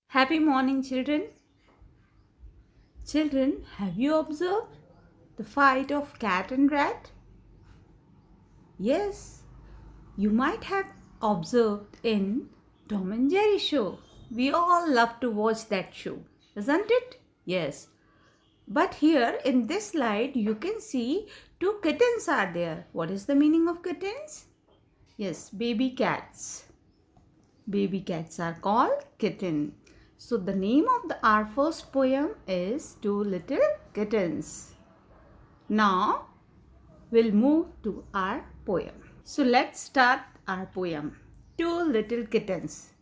Happy morning, children. Children, have you observed the fight of cat and rat? Yes, you might have observed in Tom and Jerry show. We all love to watch that show, isn't it? Yes. But here in this slide, you can see two kittens are there. What is the meaning of kittens? Yes, baby cats. Baby cats are called kitten. So the name of our first poem is Two Little Kittens. Now we'll move to our poem. So let's start our poem. Two little kittens.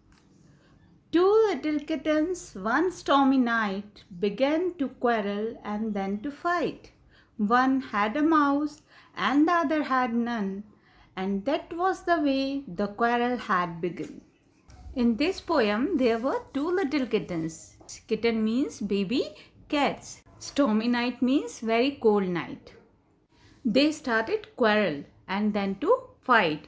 Two little kittens one stormy night began to quarrel and then to fight. One had a mouse and the other had none, and that was the way the quarrel had begun. In this poem, there were two little kittens. Kitten means baby cats. Stormy night means very cold night. They started quarrel and then to fight.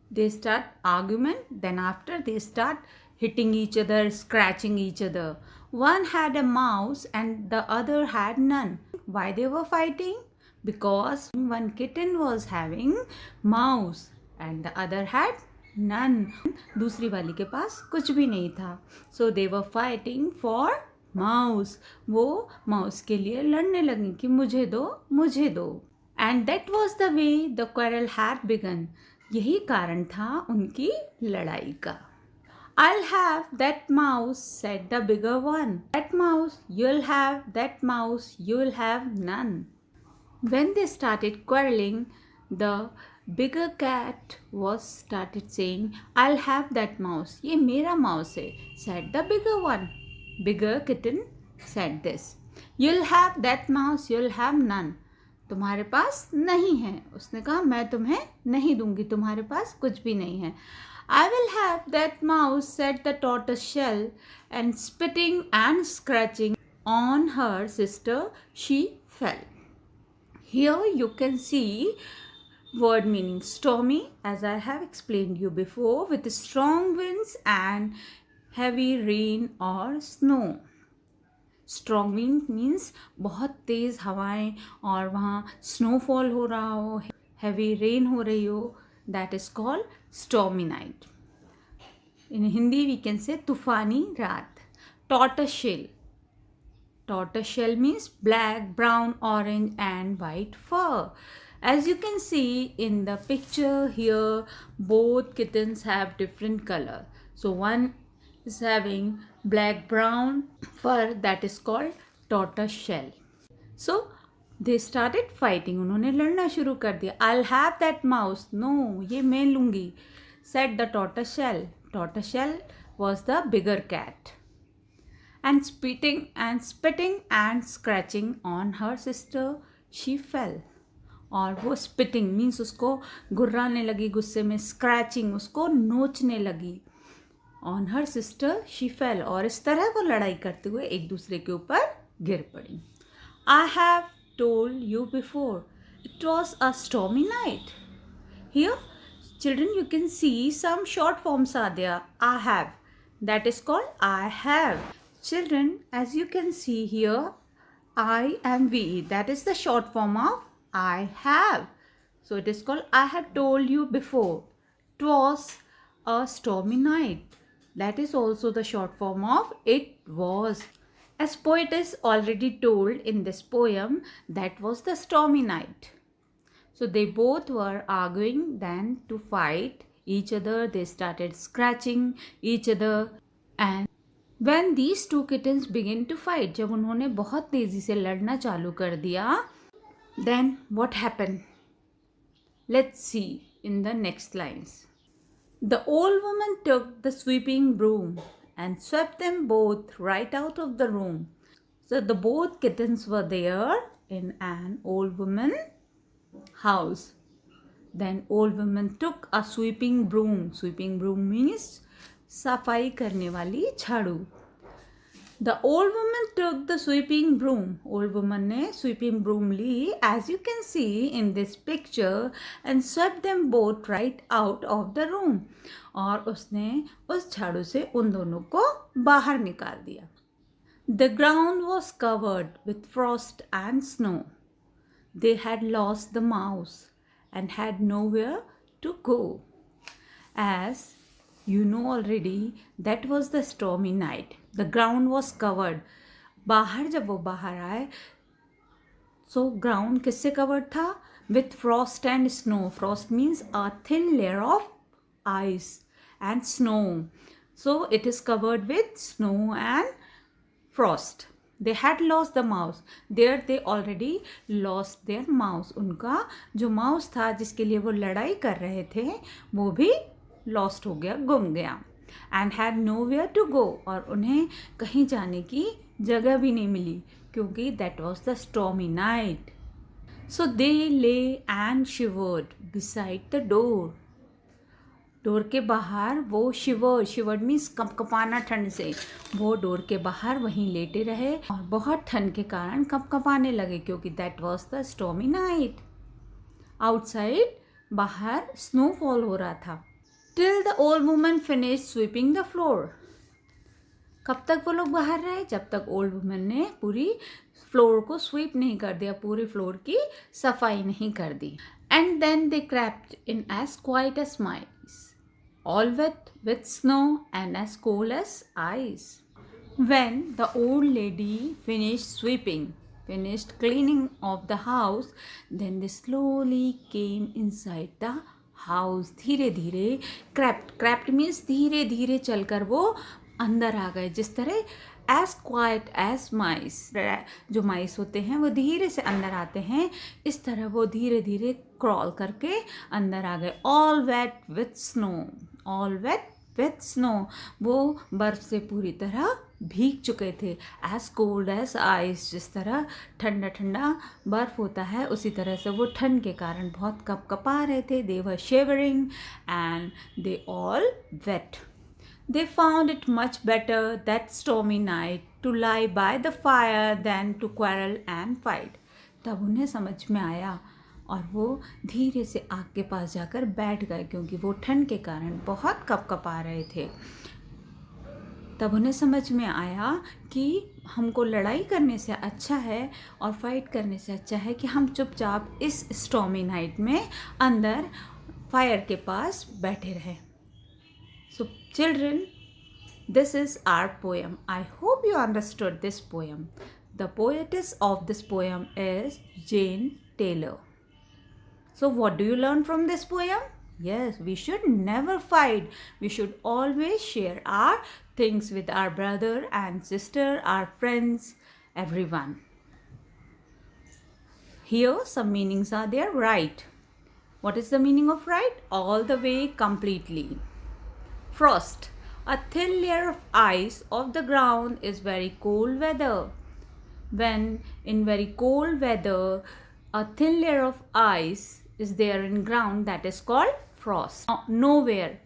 They start argument, then after they start hitting each other, scratching each other. One had a mouse and the other had none. Why they were fighting? Because one kitten was having mouse and the other had none. दूसरी वाली के पास कुछ भी नहीं था. So they were fighting for mouse. वो mouse के लिए लड़ने लगी कि मुझे दो. And that was the way the quarrel had begun. यही कारण था उनकी लड़ाई का. I'll have that mouse, said the bigger one. That mouse, you'll have, that mouse, you'll have none. When they started quarreling, the bigger cat was started saying, I'll have that mouse. ये मेरा mouse है, said the bigger one. Bigger kitten said this. You'll have that mouse, you'll have none. तुम्हारे पास नहीं है. उसने कहा मैं तुम्हें नहीं दूंगी, तुम्हारे पास कुछ भी नहीं है. I will have that mouse, said the tortoise shell, and spitting and scratching on her sister, she fell. Here you can see word meaning stormy, as I have explained you before, with strong winds and heavy rain or snow. Strong wind means बहुत तेज़ हवाएं और वहाँ snowfall हो रहा हो, heavy rain हो रही हो, that is called stormy night. In Hindi we can say तूफानी रात. Tortoise shell means black, brown, orange and white fur. As you can see in the picture here, both kittens have different color. So one is having black brown fur, that is called tortoise shell. So they started fighting. उन्होंने लड़ना शुरू कर दिया. I'll have that mouse. No, ये मैं लूँगी, said the tortoise shell. Tortoise shell was the bigger cat. And spitting and scratching on her sister, she fell. और वो स्पिटिंग मीन्स उसको गुर्राने लगी गुस्से में, स्क्रैचिंग उसको नोचने लगी. On her sister she fail, और इस तरह वो लड़ाई करते हुए एक दूसरे के ऊपर गिर पड़ी. I have told you before it was a stormy night. Here children, you can see some short forms are there. I have, that is called I have. Children, as you can see here, I and we, that is the short form of I have. So it is called I have told you before. It was a stormy night. That is also the short form of it was. As poetess already told in this poem, that was the stormy night. So they both were arguing, then to fight each other. They started scratching each other. And when these two kittens began to fight, जब उन्होंने बहुत तेज़ी से लड़ना चालू कर दिया, then what happened? Let's see in the next lines. The old woman took the sweeping broom and swept them both right out of the room. So the both kittens were there in an old woman house. Then old woman took a sweeping broom. Sweeping broom means सफाई करने वाली झाड़ू. The old woman took the sweeping broom. Old woman ने sweeping broom Lee, as you can see in this picture, and swept them both right out of the room. और उसने उस झाड़ू से उन दोनों को बाहर निकाल दिया. The ground was covered with frost and snow. They had lost the mouse and had nowhere to go. As you know already, that was the stormy night. The ground was covered. बाहर जब वो बाहर आए, so ground किससे covered था? With frost and snow. Frost means a thin layer of ice and snow. So it is covered with snow and frost. They had lost the mouse. There they already lost their mouse. उनका जो mouse था जिसके लिए वो लड़ाई कर रहे थे, वो भी lost हो गया, गुम गया. And had nowhere to go. और उन्हें कहीं जाने की जगह भी नहीं मिली क्योंकि that was the stormy night. So they lay and shivered beside the door. Door के बाहर वो शिवर्ड मीन्स कपकपाना ठंड से, वो डोर के बाहर वहीं लेटे रहे और बहुत ठंड के कारण कपकपाने लगे क्योंकि that was the stormy night. Outside बाहर स्नोफॉल हो रहा था. Till the old woman finish sweeping the floor. कब तक वो लोग बाहर रहे? जब तक ओल्ड वुमन ने पूरी फ्लोर को स्वीप नहीं कर दिया, पूरी फ्लोर की सफाई नहीं कर दी. And then they crept in as quiet as mice, all wet with snow and as cold as ice. When the old lady finished cleaning of the house, then they slowly came inside the house. धीरे धीरे crept means धीरे धीरे चलकर वो अंदर आ गए. जिस तरह as quiet as mice, जो माइस होते हैं वो धीरे से अंदर आते हैं, इस तरह वो धीरे धीरे क्रॉल करके अंदर आ गए. All wet with snow. All wet with snow. वो बर्फ से पूरी तरह भीग चुके थे. As cold as ice. जिस तरह ठंडा ठंडा बर्फ होता है उसी तरह से वो ठंड के कारण बहुत कपकपा रहे थे. They were shivering and they all wet. They found it much better that stormy night to lie by the fire than to quarrel and fight. तब उन्हें समझ में आया और वो धीरे से आग के पास जाकर बैठ गए क्योंकि वो ठंड के कारण बहुत कपकपा रहे थे. तब उन्हें समझ में आया कि हमको लड़ाई करने से अच्छा है और फाइट करने से अच्छा है कि हम चुपचाप इस स्टॉर्मी नाइट में अंदर फायर के पास बैठे रहें. So children, this is our poem. I hope you understood this poem. The poetess of this poem is Jane Taylor. So what do you learn from this poem? Yes, we should never fight. We should always share our things with our brother and sister, our friends, everyone. Here some meanings are there. Right. What is the meaning of right? All the way, completely. Frost. A thin layer of ice of the ground is very cold weather. When in very cold weather, a thin layer of ice is there in ground, that is called frost. Nowhere,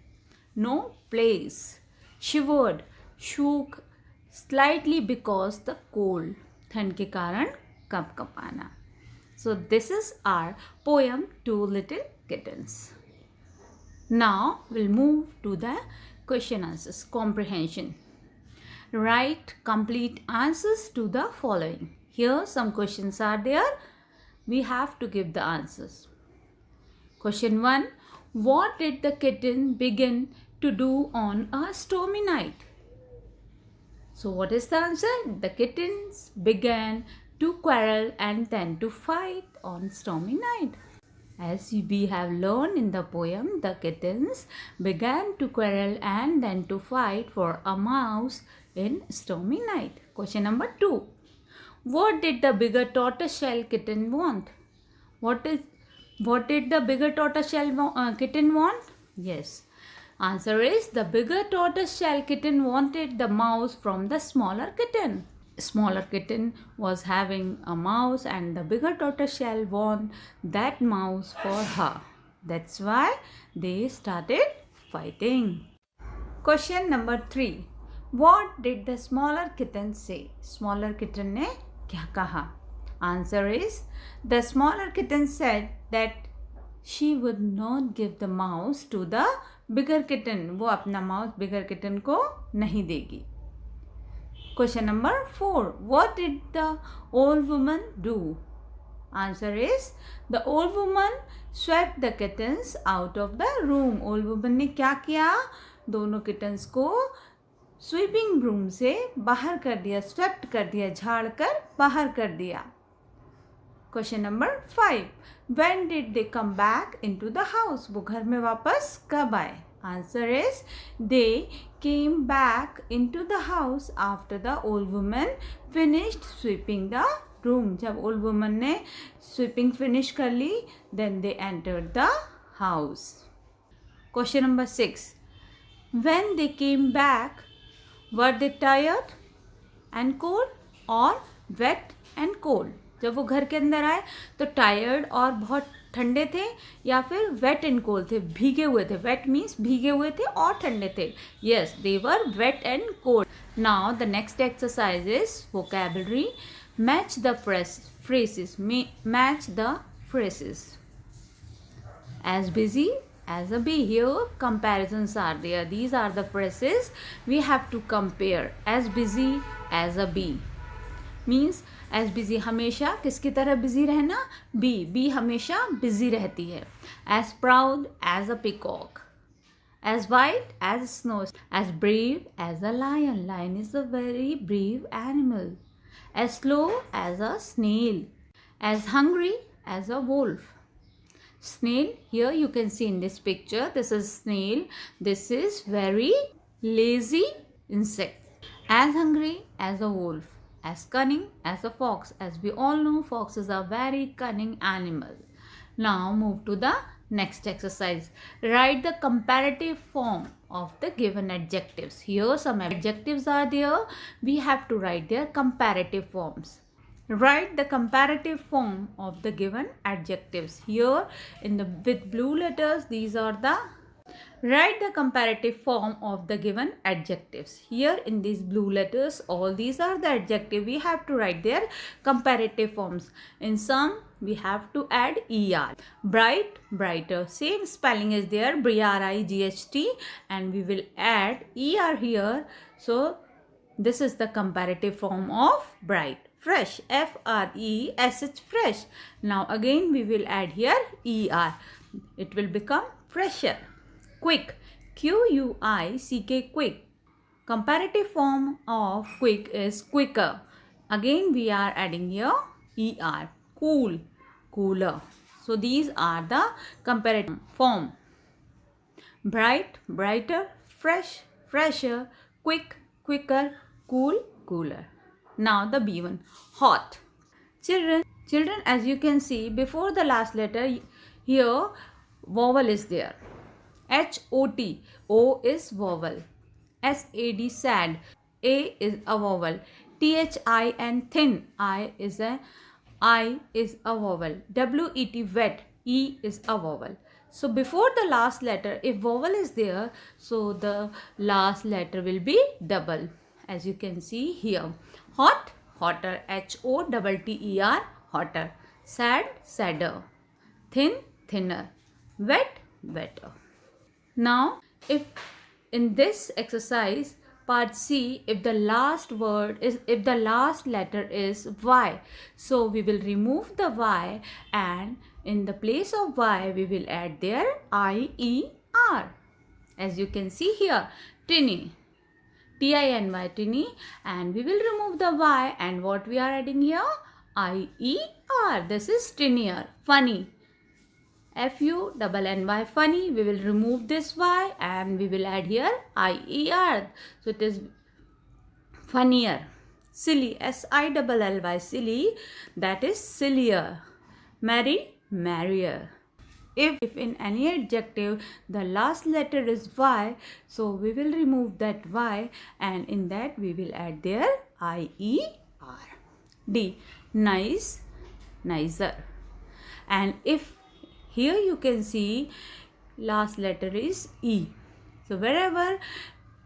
no place. Shivered, shook slightly because the cold. ठंड के कारण कपकपाना. So this is our poem, Two Little Kittens. Now we'll move to the question answers comprehension. Write complete answers to the following. Here some questions are there. We have to give the answers. Question 1. What did the kitten begin to do on a stormy night? So what is the answer? The kittens began to quarrel and then to fight on stormy night. As we have learned in the poem, the kittens began to quarrel and then to fight for a mouse in stormy night. Question number 2. What did the bigger tortoiseshell kitten want? What did the bigger tortoiseshell kitten want? Yes. Answer is the bigger tortoiseshell kitten wanted the mouse from the smaller kitten. Smaller kitten was having a mouse and the bigger tortoiseshell want that mouse for her. That's why they started fighting. Question number 3. What did the smaller kitten say? Smaller kitten ने क्या कहा? Answer is, the smaller kitten said that she would not give the mouse to the bigger kitten. वो अपना mouse bigger kitten को नहीं देगी. Question number 4. What did the old woman do? Answer is, the old woman swept the kittens out of the room. Old woman ने क्या किया? दोनों kittens को स्वीपिंग ब्रूम से बाहर कर दिया, स्वेप्ट कर दिया, झाड़ कर बाहर कर दिया. Question number 5. When did they come back into the house? वो घर में वापस कब आए? Answer is, they came back into the house after the old woman finished sweeping the room. जब ओल्ड वुमन ने स्वीपिंग फिनिश कर ली, then they entered the house. Question number 6. When they came back, were they tired and cold or wet and cold? जब वो घर के अंदर आए तो टायर्ड और बहुत ठंडे थे या फिर वेट एंड कोल्ड थे, भीगे हुए थे. वेट मीन्स भीगे हुए थे और ठंडे थे. Yes, they were wait and cold. Now the next exercise is vocabulary. Match the phrases. Match the phrases. As busy as a bee. Here comparisons are there. These are the phrases we have to compare. As busy as a bee means as busy हमेशा किसकी तरह busy रहना? bee हमेशा busy रहती है. As proud as a peacock. As white as snow. As brave as a lion. Lion is a very brave animal. As slow as a snail. As hungry as a wolf. Snail, here you can see in this picture, this is snail. This is very lazy insect. As hungry as a wolf. As cunning as a fox. As we all know, foxes are very cunning animal. Now move to the next exercise. Write the comparative form of the given adjectives. Here some adjectives are there. We have to write their comparative forms. Write the comparative form of the given adjectives. Here in the with blue letters, these are the write the comparative form of the given adjectives. Here in these blue letters, all these are the adjective. We have to write their comparative forms. In some we have to add er. Bright, brighter. Same spelling is there, bright, and we will add er here. So this is the comparative form of bright. Fresh, fresh, fresh. Now again we will add here er. It will become fresher. Quick, quick, quick. Comparative form of quick is quicker. Again we are adding here er. Cool, cooler. So these are the comparative form. Bright, brighter. Fresh, fresher. Quick, quicker. Cool, cooler. Now the B1. Hot. Children, as you can see, before the last letter, here vowel is there. H-O-T. O is vowel. S-A-D, sad. A is a vowel. T-H-I-N, thin. I is a vowel. W-E-T, wet. E is a vowel. So before the last letter, if vowel is there, so the last letter will be double. As you can see here. Hot, hotter. H-O-T-T-E-R, hotter. Sad, sadder. Thin, thinner. Wet, wetter. Now, if in this exercise, part C, if the last letter is Y, so we will remove the Y, and in the place of Y, we will add there I-E-R. As you can see here, tinny. T-I-N-Y, tinny, and we will remove the Y, and what we are adding here? I-E-R. This is tinnier. Funny. F-U-N-N-Y, funny. We will remove this Y and we will add here I-E-R. So it is funnier. Silly, S-I-L-L-Y, silly. That is sillier. Merry, merrier. If in any adjective the last letter is Y, so we will remove that Y and in that we will add there I-E-R. D, nice, nicer. And if here you can see last letter is E. So wherever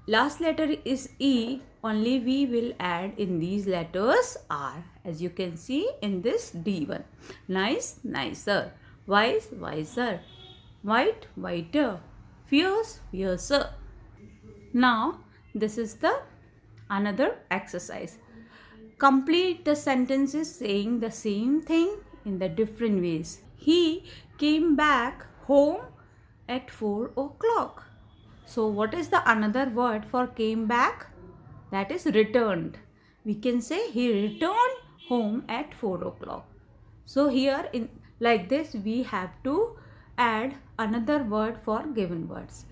last letter is E, only we will add in these letters R, as you can see in this D1. Nice, nicer. Wise, wiser. White, whiter. Fierce, fiercer. Now this is the another exercise. Complete the sentences saying the same thing in the different ways. He came back home at 4 o'clock. So what is the another word for came back? That is returned. We can say he returned home at 4 o'clock. So here in like this we have to add another word for given words.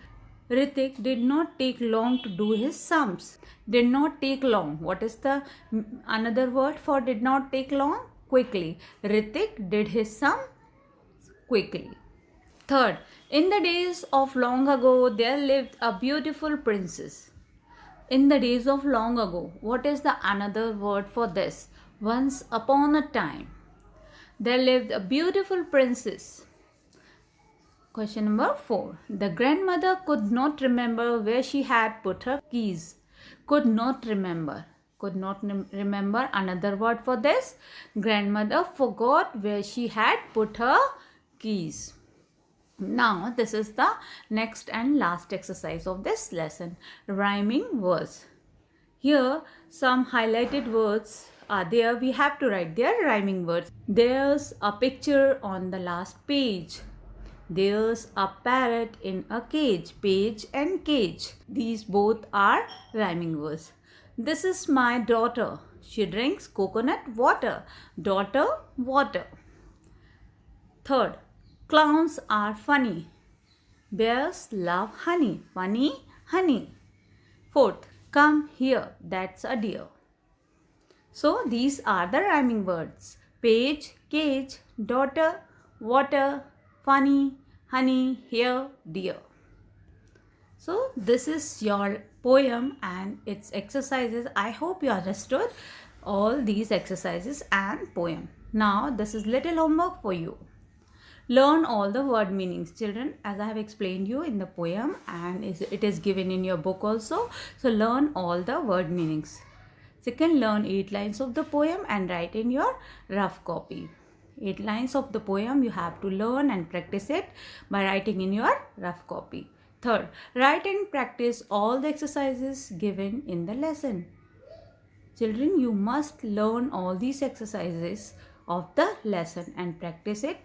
Ritik did not take long to do his sums. Did not take long. What is the another word for did not take long? Quickly. Ritik did his sum quickly. Third, in the days of long ago, there lived a beautiful princess. In the days of long ago, what is the another word for this? Once upon a time, there lived a beautiful princess. Question number 4. The grandmother could not remember where she had put her keys. Could not remember. Could not remember. Another word for this. Grandmother forgot where she had put her keys. Now this is the next and last exercise of this lesson. Rhyming words. Here some highlighted words are there. We have to write their rhyming words. There's a picture on the last page. There's a parrot in a cage. Page and cage. These both are rhyming words. This is my daughter. She drinks coconut water. Daughter, water. Third, clowns are funny. Bears love honey. Funny, honey. Fourth, come here. That's a deer. So these are the rhyming words. Page, cage, daughter, water, funny, honey, here, deer. So this is your poem and its exercises. I hope you understood all these exercises and poem. Now this is little homework for you. Learn all the word meanings, children, as I have explained you in the poem, and it is given in your book also. So learn all the word meanings. Second, learn 8 lines of the poem and write in your rough copy. 8 lines of the poem you have to learn and practice it by writing in your rough copy. Third, write and practice all the exercises given in the lesson. Children, you must learn all these exercises of the lesson and practice it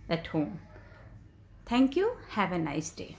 at home. Thank you. Have a nice day.